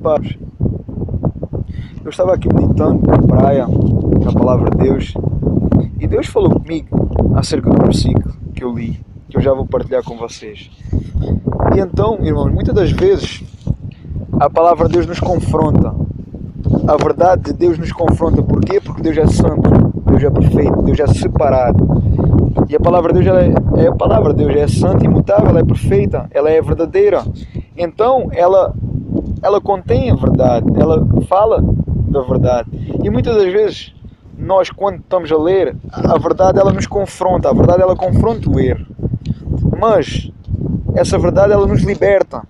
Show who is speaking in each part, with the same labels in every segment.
Speaker 1: Paz, eu estava aqui meditando na praia, na palavra de Deus, e Deus falou comigo acerca do versículo que eu li, que eu já vou partilhar com vocês. E então, irmãos, muitas das vezes a palavra de Deus nos confronta, a verdade de Deus nos confronta. Porquê? Porque Deus é santo, Deus é perfeito, Deus é separado. E a palavra de Deus é a palavra de Deus, é santa e imutável, ela é perfeita, ela é verdadeira. Então ela contém a verdade, ela fala da verdade. E muitas das vezes nós, quando estamos a ler, a verdade ela nos confronta, a verdade ela confronta o erro. Mas essa verdade ela nos liberta,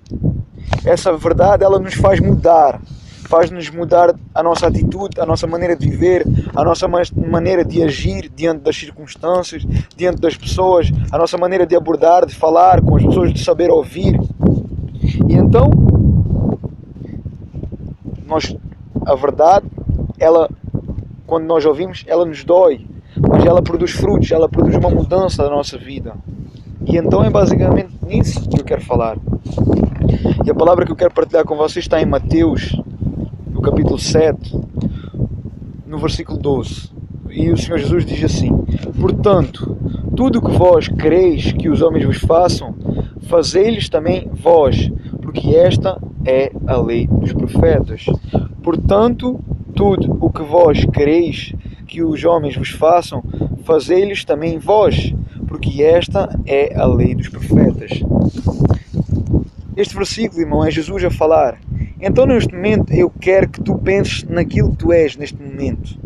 Speaker 1: essa verdade ela nos faz mudar, faz-nos mudar a nossa atitude, a nossa maneira de viver, a nossa maneira de agir diante das circunstâncias, diante das pessoas, a nossa maneira de abordar, de falar com as pessoas, de saber ouvir. E então, a verdade, quando nós ouvimos, ela nos dói, mas ela produz frutos, ela produz uma mudança da nossa vida. E então é basicamente nisso que eu quero falar. E a palavra que eu quero partilhar com vocês está em Mateus, no capítulo 7, no versículo 12. E o Senhor Jesus diz assim: portanto, tudo o que vós quereis que os homens vos façam, fazei-lhes também vós, porque esta é a lei dos profetas. Portanto, tudo o que vós quereis que os homens vos façam, fazei-lhes também vós, porque esta é a lei dos profetas. Este versículo, irmão, é Jesus a falar. Então, neste momento, eu quero que tu penses naquilo que tu és neste momento.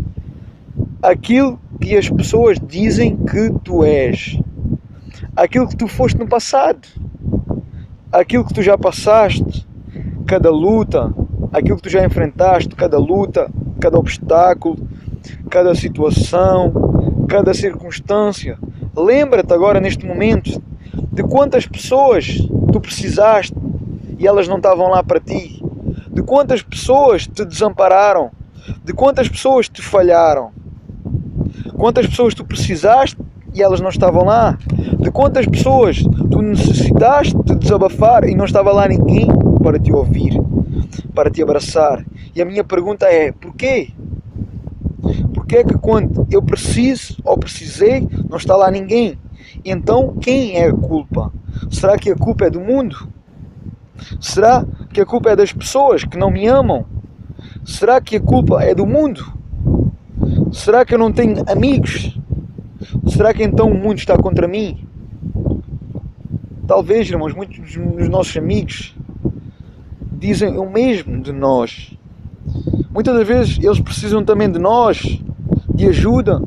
Speaker 1: Aquilo que as pessoas dizem que tu és. Aquilo que tu foste no passado. Aquilo que tu já passaste. Cada luta. Aquilo que tu já enfrentaste. Cada luta. Cada obstáculo. Cada situação. Cada circunstância. Lembra-te agora, neste momento, de quantas pessoas tu precisaste e elas não estavam lá para ti. De quantas pessoas te desampararam, de quantas pessoas te falharam, quantas pessoas tu precisaste e elas não estavam lá, de quantas pessoas tu necessitaste de desabafar e não estava lá ninguém para te ouvir, para te abraçar. E a minha pergunta é: porquê? Porquê é que quando eu preciso ou precisei não está lá ninguém? Então quem é a culpa? Será que a culpa é do mundo? Será que a culpa é das pessoas que não me amam? Será que a culpa é do mundo? Será que eu não tenho amigos? Será que então o mundo está contra mim? Talvez, irmãos, muitos dos nossos amigos dizem o mesmo de nós. Muitas das vezes eles precisam também de nós, de ajuda.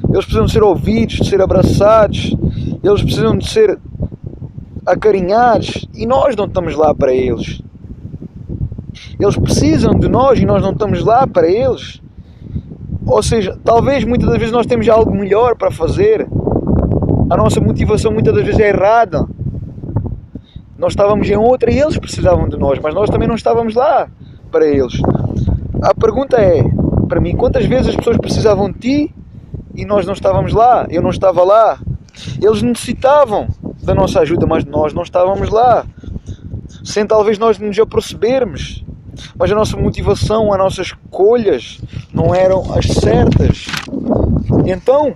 Speaker 1: Eles precisam de ser ouvidos, de ser abraçados. Eles precisam de ser acarinhados e nós não estamos lá para eles. Eles precisam de nós e nós não estamos lá para eles. Ou seja, talvez muitas das vezes nós temos algo melhor para fazer. A nossa motivação muitas das vezes é errada. Nós estávamos em outra e eles precisavam de nós, mas nós também não estávamos lá para eles. A pergunta é, para mim, quantas vezes as pessoas precisavam de ti e nós não estávamos lá? Eu não estava lá. Eles necessitavam da nossa ajuda, mas nós não estávamos lá, sem talvez nós nos apercebermos, mas a nossa motivação, as nossas escolhas não eram as certas. Então,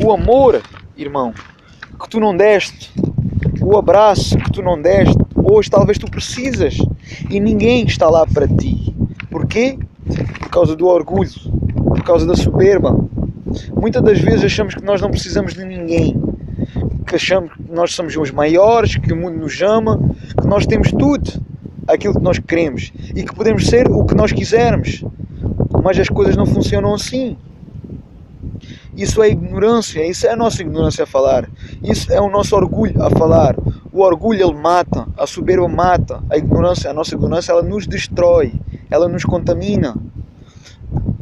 Speaker 1: o amor, irmão, que tu não deste, o abraço que tu não deste, hoje talvez tu precisas e ninguém está lá para ti. Porquê? Por causa do orgulho, por causa da soberba. Muitas das vezes achamos que nós não precisamos de ninguém, que achamos que nós somos os maiores, que o mundo nos ama, que nós temos tudo aquilo que nós queremos e que podemos ser o que nós quisermos, mas as coisas não funcionam assim. Isso é ignorância, isso é a nossa ignorância a falar, isso é o nosso orgulho a falar. O orgulho ele mata, a soberba mata, a nossa ignorância ela nos destrói, ela nos contamina.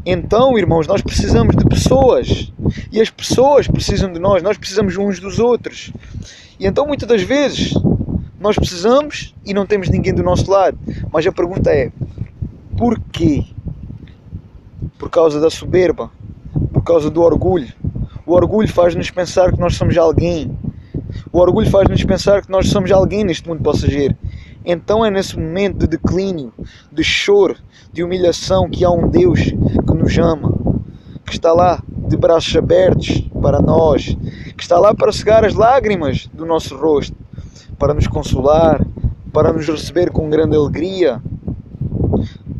Speaker 1: Então, irmãos, nós precisamos de pessoas e as pessoas precisam de nós precisamos uns dos outros. E então, muitas das vezes, nós precisamos e não temos ninguém do nosso lado. Mas a pergunta é, porquê? Por causa da soberba, por causa do orgulho. O orgulho faz-nos pensar que nós somos alguém. O orgulho faz-nos pensar que nós somos alguém neste mundo passageiro. então é nesse momento de declínio, de choro, de humilhação, que há um Deus que nos ama, que está lá de braços abertos para nós, que está lá para cegar as lágrimas do nosso rosto, para nos consolar, para nos receber com grande alegria,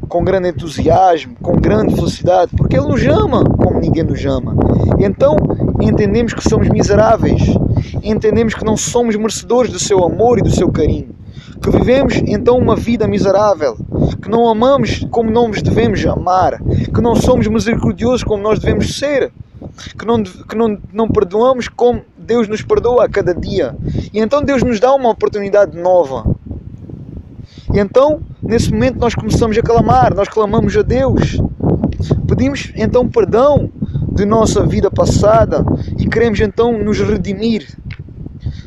Speaker 1: com grande entusiasmo, com grande felicidade, porque Ele nos ama como ninguém nos ama. Então entendemos que somos miseráveis, entendemos que não somos merecedores do seu amor e do seu carinho, que vivemos então uma vida miserável, que não amamos como nós devemos amar, que não somos misericordiosos como nós devemos ser, que não perdoamos como Deus nos perdoa a cada dia. E então Deus nos dá uma oportunidade nova. E então, nesse momento, nós começamos a clamar, nós clamamos a Deus. Pedimos então perdão de nossa vida passada e queremos então nos redimir,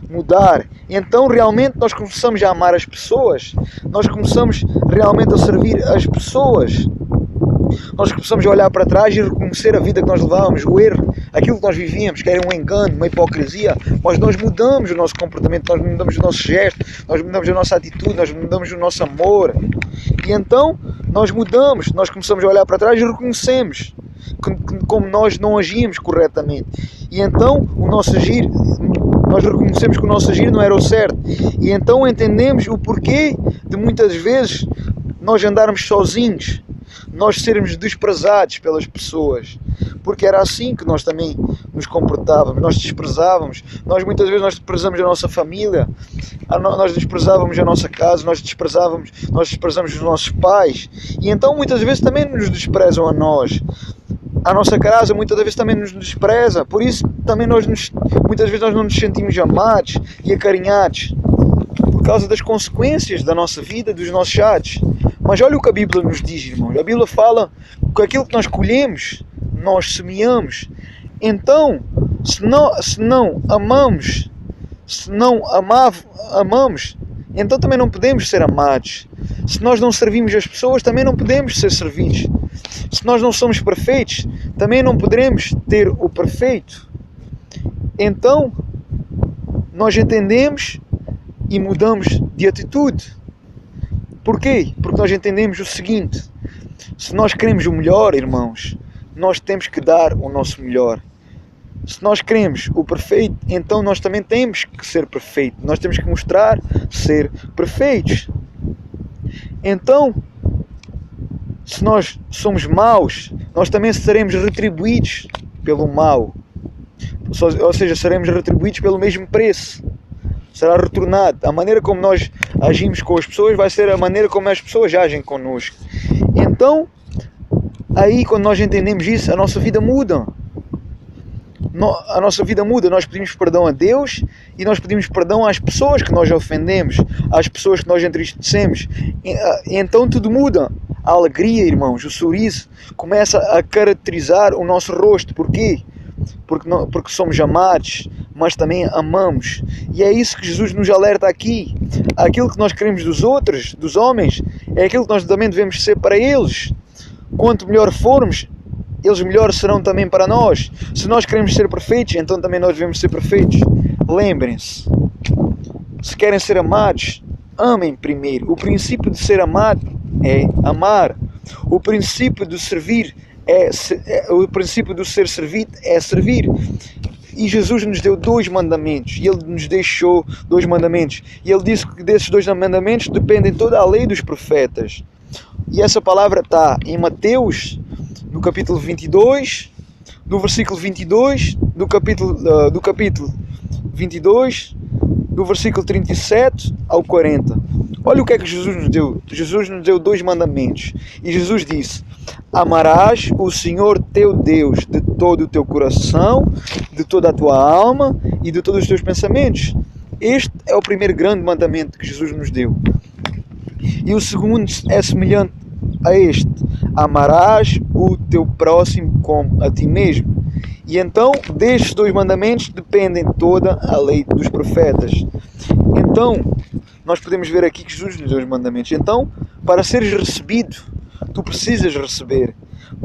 Speaker 1: mudar. E então realmente nós começamos a amar as pessoas, nós começamos realmente a servir as pessoas. Nós começamos a olhar para trás e reconhecer a vida que nós levávamos, o erro, aquilo que nós vivíamos, que era um engano, uma hipocrisia, mas nós mudamos o nosso comportamento, nós mudamos o nosso gesto, nós mudamos a nossa atitude, nós mudamos o nosso amor. E então nós mudamos, nós começamos a olhar para trás e reconhecemos como nós não agíamos corretamente. E então o nosso agir, nós reconhecemos que o nosso agir não era o certo. E então entendemos o porquê de muitas vezes nós andarmos sozinhos, nós sermos desprezados pelas pessoas, porque era assim que nós também nos comportávamos, nós desprezávamos, muitas vezes nós desprezamos a nossa família, nós desprezávamos a nossa casa, nós desprezamos os nossos pais, e então muitas vezes também nos desprezam a nós. A nossa casa muitas vezes também nos despreza, por isso também muitas vezes nós não nos sentimos amados e acarinhados, por causa das consequências da nossa vida, dos nossos atos. Mas olha o que a Bíblia nos diz, irmãos. A Bíblia fala que aquilo que nós colhemos, nós semeamos. Então, se não amamos, então também não podemos ser amados. Se nós não servimos as pessoas, também não podemos ser servidos. Se nós não somos perfeitos, também não poderemos ter o perfeito. Então, nós entendemos e mudamos de atitude. Porquê? Porque nós entendemos o seguinte: se nós queremos o melhor, irmãos, nós temos que dar o nosso melhor. Se nós queremos o perfeito, então nós também temos que ser perfeitos. Nós temos que mostrar ser perfeitos. Então, se nós somos maus, nós também seremos retribuídos pelo mal. Ou seja, seremos retribuídos pelo mesmo preço. Será retornado. A maneira como nós agimos com as pessoas vai ser a maneira como as pessoas agem connosco. Então, aí quando nós entendemos isso, a nossa vida muda. A nossa vida muda. Nós pedimos perdão a Deus e nós pedimos perdão às pessoas que nós ofendemos, às pessoas que nós entristecemos. E então tudo muda. A alegria, irmãos, o sorriso começa a caracterizar o nosso rosto. Porquê? Porque somos amados, mas também amamos. E é isso que Jesus nos alerta aqui. Aquilo que nós queremos dos outros, dos homens, é aquilo que nós também devemos ser para eles. Quanto melhor formos, eles melhores serão também para nós. Se nós queremos ser perfeitos, então também nós devemos ser perfeitos. Lembrem-se, se querem ser amados, amem primeiro. O princípio de ser amado é amar. O princípio de servir o princípio do ser servido é servir. E Jesus nos deu 2 mandamentos, e Ele nos deixou 2 mandamentos, e Ele disse que desses 2 mandamentos dependem toda a lei dos profetas. E essa palavra está em Mateus, no capítulo 22, no versículo 22, do capítulo 22, do versículo 37 ao 40. Olha o que é que Jesus nos deu. Jesus nos deu 2 mandamentos. E Jesus disse: amarás o Senhor teu Deus de todo o teu coração, de toda a tua alma e de todos os teus pensamentos. Este é o primeiro grande mandamento que Jesus nos deu. E o segundo é semelhante a este: amarás o teu próximo como a ti mesmo. E então, destes 2 mandamentos dependem toda a lei dos profetas. Então, nós podemos ver aqui que Jesus nos deu os mandamentos. Então, para seres recebido, tu precisas receber.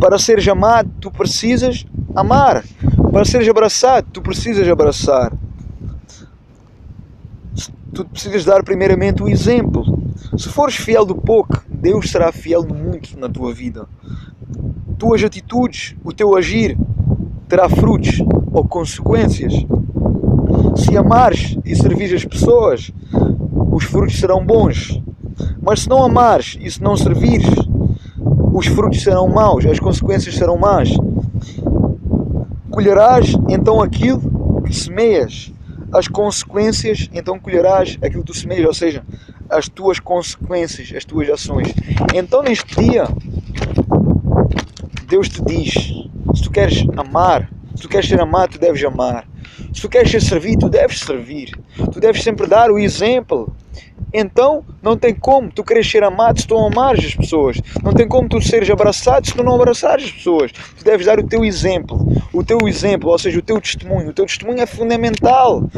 Speaker 1: Para seres amado, tu precisas amar. Para seres abraçado, tu precisas abraçar. Tu precisas dar primeiramente o exemplo. Se fores fiel do pouco, Deus será fiel no muito na tua vida. Tuas atitudes, o teu agir, terá frutos ou consequências. Se amares e servires as pessoas, os frutos serão bons. Mas se não amares e se não servires, os frutos serão maus, as consequências serão más. Colherás então aquilo que semeias. As consequências, então colherás aquilo que tu semeias, ou seja, as tuas consequências, as tuas ações. Então neste dia, Deus te diz, se tu queres amar, se tu queres ser amado, tu deves amar. Se tu queres ser servido, tu deves servir. Tu deves sempre dar o exemplo. Então, não tem como tu queres ser amado se tu não amares as pessoas. Não tem como tu seres abraçado se tu não abraçares as pessoas. Tu deves dar o teu exemplo. O teu exemplo, ou seja, o teu testemunho. O teu testemunho é fundamental.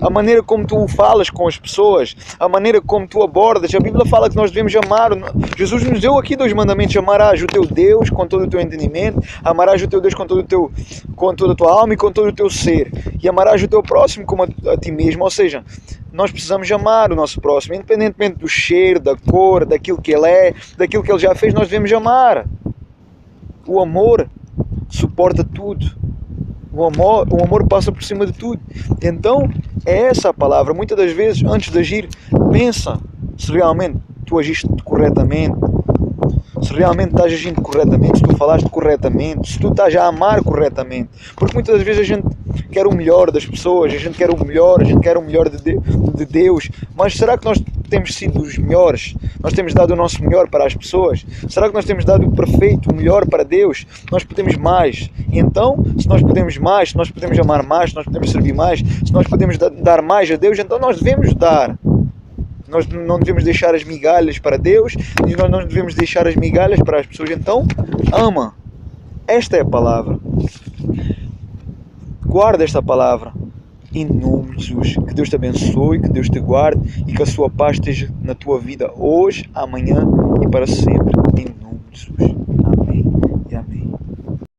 Speaker 1: A maneira como tu falas com as pessoas, a maneira como tu abordas. A Bíblia fala que nós devemos amar. Jesus nos deu aqui 2 mandamentos: amarás o teu Deus com todo o teu entendimento, amarás o teu Deus com toda a tua alma e com todo o teu ser, e amarás o teu próximo como a ti mesmo. Ou seja, nós precisamos amar o nosso próximo, independentemente do cheiro, da cor, daquilo que ele é, daquilo que ele já fez. Nós devemos amar. O amor suporta tudo. O amor passa por cima de tudo. Então, é essa a palavra. Muitas das vezes, antes de agir, pensa se realmente tu agiste corretamente, se realmente estás agindo corretamente, se tu falaste corretamente, se tu estás a amar corretamente. Porque muitas das vezes a gente quer o melhor das pessoas, a gente quer o melhor de Deus, mas será que nós temos sido os melhores? Nós temos dado o nosso melhor para as pessoas? Será que nós temos dado o perfeito, o melhor para Deus? Nós podemos mais. Então, se nós podemos mais, se nós podemos amar mais, se nós podemos servir mais, se nós podemos dar mais a Deus, então nós devemos dar. Nós não devemos deixar as migalhas para Deus, e nós não devemos deixar as migalhas para as pessoas. Então, ama. Esta é a palavra. Guarda esta palavra. Em nome de Jesus. Que Deus te abençoe, que Deus te guarde e que a sua paz esteja na tua vida hoje, amanhã e para sempre. Em nome de Jesus.